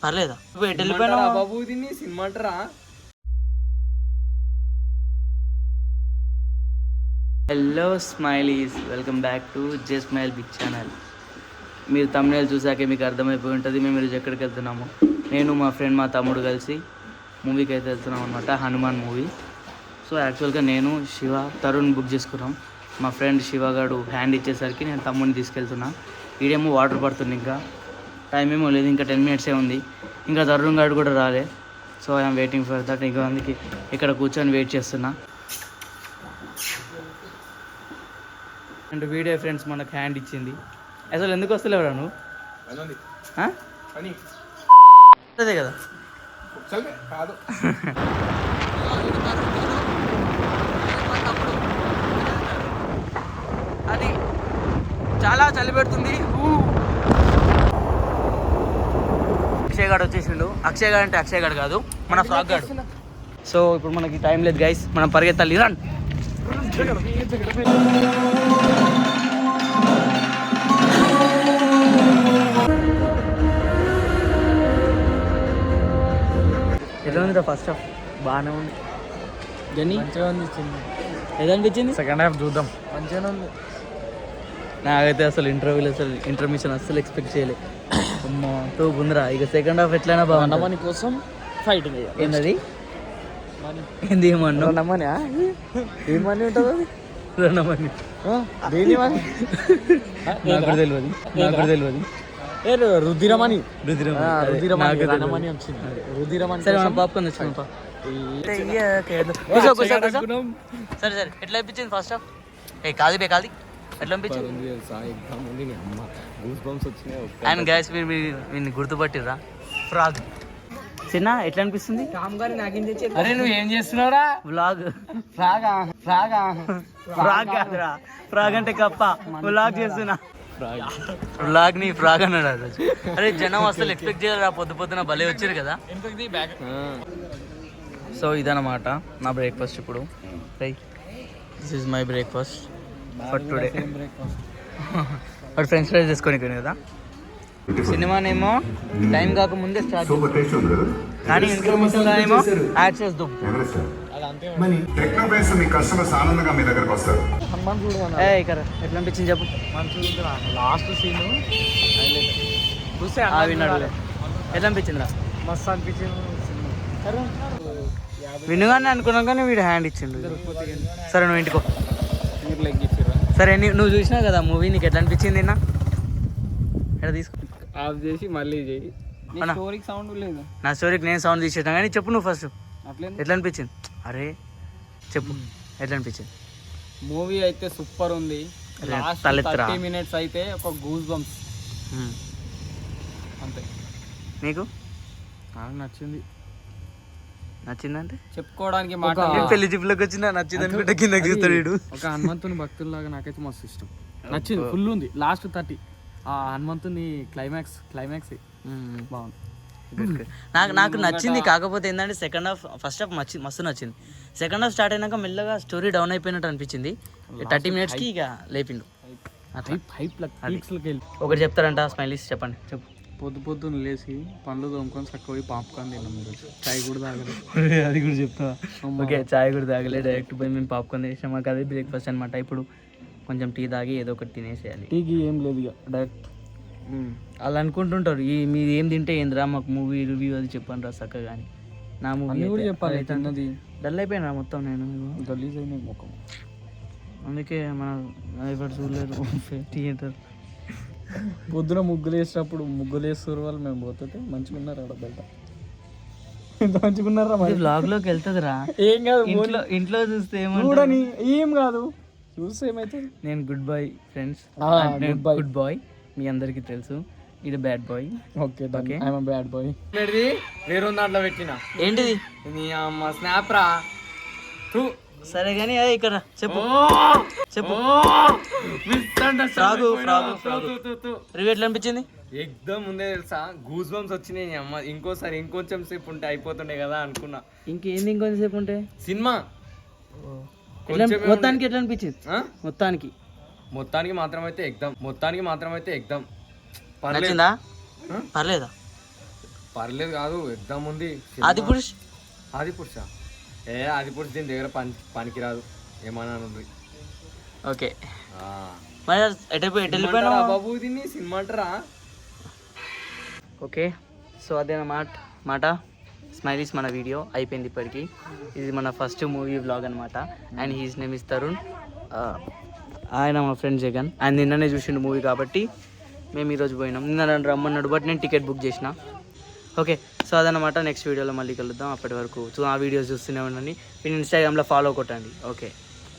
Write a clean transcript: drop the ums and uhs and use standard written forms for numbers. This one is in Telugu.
పర్లేదా వెళ్ళిపోయినా బాబు దీన్ని సినిమా అంటారా? Hello smileys, welcome back to J smile big channel. మీరు తమిళ చూసాకే మీకు అర్థమైపోయి ఉంటుంది మేము ఈరోజు ఎక్కడికి వెళ్తున్నాము. నేను మా ఫ్రెండ్ మా తమ్ముడు కలిసి మూవీకి అయితే వెళ్తున్నాం అనమాట, హనుమాన్ మూవీ. సో యాక్చువల్గా నేను శివ తరుణ్ బుక్ చేసుకున్నాం. మా ఫ్రెండ్ శివగాడు హ్యాండ్ ఇచ్చేసరికి నేను తమ్ముడిని తీసుకెళ్తున్నా. ఈడేమో వాటర్ పడుతుంది, ఇంకా టైం ఏమో లేదు, ఇంకా 10 minutes ఉంది. ఇంకా తరుణ్ గాడు కూడా రాలే. So I'm waiting for that. ఇంకా అందుకే ఇక్కడ కూర్చొని వెయిట్ చేస్తున్నా. అండ్ వీడియో ఫ్రెండ్స్ మనకు హ్యాండ్ ఇచ్చింది. అసలు ఎందుకు వస్తలేవురా నువ్వు? అదే కదా అది చాలా చలి పెడుతుంది. అక్షయ్ గాడు వచ్చేసిండు. అక్షయ్ గాడు అంటే అక్షయ్ గాడు కాదు, మన ఫ్రాక్ గాడు. సో ఇప్పుడు మనకి టైం లేదు గైస్, మనం పరిగెత్తాలి. రన్. ఎలా ఉంది ఫస్ట్ హాఫ్? బాగానే ఉంది. మంచిగా ఉంది. ఏదో అనిపించింది? సెకండ్ హాఫ్ చూద్దాం. మంచిగానే ఉంది. నాకైతే అసలు ఇంటర్వ్యూలో అసలు ఇంటర్మిషన్ అస్సలు ఎక్స్పెక్ట్ చేయలేదు. అమ్మా టూ బుందరా. ఇక సెకండ్ హాఫ్ ఎట్లయినా బాగుంది. మనీ కోసం ఫైటింగ్. ఏంటది? ఏంది ఏమన్నా? మనీ ఏం మనీ ఉంటుంది అది? రణమని దేని మనీ నాకు తెలియదు. రుద్దిరమని సరే మనం పాప్కార్న్ తెచ్చుకున్నాం. సరే సరే ఎట్లా అనిపించింది ఫస్ట్ హాఫ్? కాదు ఎట్లా అనిపించింది? అండ్ గైస్ మీరు గుర్తుపట్టిర్రా? ఫ్రాగ్ చిన్న ఎట్లా అనిపిస్తుంది? అరే నువ్వు ఏం చేస్తున్నావురా? వ్లాగ్. ఫ్రాగ్ కాదురా, ఫ్రాగ్ అంటే కప్ప. వ్లాగ్ చేస్తున్నా. వ్లాగ్ ని ఫ్రాగ్ అన్నాడు ఆ రోజు. అరే జనం అసలు ఎక్స్పెక్ట్ చేయరా, పొద్దున భలే వచ్చారు కదా. సో ఇదన్నమాట నా బ్రేక్ఫాస్ట్ ఇప్పుడు. This is my breakfast for today. But French fries చేసుకొని కదా. సినిమానేమో టైం కాకముందే స్టార్ట్, కానీ ఇన్ఫర్మేషన్ ఏమో యాడ్ చేద్దాం. ఎట్లా అనిపించింది చెప్పు? లాస్ట్ సీన్ చూస్తే విన్నాడు. ఎట్లా అనిపించింది రా? మస్తు అనిపించింది. వినుగానే అనుకున్నాం కానీ వీడు హ్యాండ్ ఇచ్చిండు. సరే నువ్వు ఇంటికో. సరే నువ్వు చూసినావు కదా మూవీ, నీకు ఎట్లా అనిపించింది? ఎట్లా తీసుకో ఆఫ్ చేసి మళ్ళీ చేయి. స్టోరీకి సౌండ్ లేదు. నా స్టోరీకి నేను సౌండ్ తీసేటా కానీ చెప్పు నువ్వు ఫస్ట్ ఎట్లా అనిపించింది? అరే చెప్పు ఎట్లా అనిపించింది? మూవీ అయితే సూపర్ ఉంది. లాస్ట్ 30 minutes అయితే ఒక గూస్ బంప్స్ అంతే. నీకు నాకు నచ్చిందంటే చెప్పుకోవడానికి మాట. పెళ్లి జిప్లోకి వచ్చిందా నచ్చింది అనుకుంటే కింద గీస్తాడు. ఒక హనుమంతుని భక్తుల్లాగా నాకైతే మస్తు ఇష్టం, నచ్చింది. ఫుల్ ఉంది లాస్ట్ 30. ఆ హనుమంతుని క్లైమాక్స్ బాగుంది. నాకు నచ్చింది. కాకపోతే ఏంటంటే సెకండ్ హాఫ్, ఫస్ట్ హాఫ్ మస్తు నచ్చింది. సెకండ్ హాఫ్ స్టార్ట్ అయినాక మెల్లగా స్టోరీ డౌన్ అయిపోయినట్టు అనిపించింది. 30 minutesకి ఇక లేపిండు. ఒకటి చెప్తారంట స్మైలీస్, చెప్పండి. చెప్పు. పొద్దున్న లేచి పండ్లు తోముకొని చక్కగా పాప్కార్న్ తిన్నాం. చాయ్ కూడా తాగలేదు. అది కూడా చెప్తా. ఓకే చాయ్ కూడా తాగలేదు, డైరెక్ట్ పోయి మేము పాప్కార్న్ తినేసాం. మాకు అదే బ్రేక్ఫాస్ట్ అనమాట. ఇప్పుడు కొంచెం టీ తాగి ఏదో ఒకటి తినేసేయాలి. టీకి ఏం లేదు ఇక డైరెక్ట్. అలా అనుకుంటుంటారు, మీరు ఏం తింటే ఏందిరా మాకు మూవీ రివ్యూ అది చెప్పండి రా చక్కగా. కానీ నా మూవీ కూడా చెప్పాలి. డల్ అయిపోయినా మొత్తం నేను, గలీజ్ అయిన ముఖం. అందుకే మన ఎవరు చూడలేదు థియేటర్. పొద్దున ముగ్గులు వేస్తారు వాళ్ళు, మేము పోతుంటే మంచిగా ఉన్నారు ఆడ బయట. ఎంత మంచిగా ఉన్నారా? బ్లాగ్ లోకి వెళ్తుందిరా. ఏం కాదు, ఇంట్లో చూస్తే ఏం కాదు, చూస్తే ఏమైతుంది. నేను good boy friends, good boy మీ అందరికి తెలుసు. ఇది bad boy. Okay bad boy. వేరే దాంట్లో పెట్టిన ఏంటిది? స్నాప్ రా. సరే కానీ ఇక్కడ చెప్పు రివ్యూ ఎట్లా అనిపించింది? ఎగ్దమ్ ముందే తెలుసా, గూస్ బంప్స్ వచ్చినాయి. అమ్మ ఇంకోసారి ఇంకొంచెం సేపు ఉంటే అయిపోతుండే కదా అనుకున్నా. ఇంకేంది ఇంకొంచెం సేపు ఉంటే సినిమా మొత్తానికి ఎట్లా అనిపించింది? మొత్తానికి మాత్రమైతే ఎగ్దమ్. నచ్చిందా? పర్లేదా? పర్లేదు కాదు, ఎగ్జామ్ ఉంది. ఆది పురుష్ ఆది పురుష ఆది పురుష్ దీని దగ్గర పనికిరాదు, ఏమన్నా ఉంది. ఓకే మరి ఎటు వెళ్ళిపోయినా బాబు దీన్ని సినిమా అంటారా? ఓకే సో అదేనమాట స్మైలీస్ మన వీడియో అయిపోయింది ఇప్పటికి. ఇది మన ఫస్ట్ మూవీ వ్లాగ్ అనమాట. And he's name is Tarun. ఆయన మా ఫ్రెండ్ జగన్. ఆయన నిన్ననే చూసిండు మూవీ కాబట్టి మేము ఈరోజు పోయినాం. నిన్న నన్ను రమ్మన్నాడు బట్ నేను టికెట్ బుక్ చేసిన. ఓకే సో అదనమాట. నెక్స్ట్ వీడియోలో మళ్ళీ కలుద్దాం. అప్పటి వరకు ఆ వీడియోస్ చూస్తూనే ఉండండి. మీరు ఇన్స్టాగ్రామ్లో ఫాలో కొట్టండి. ఓకే.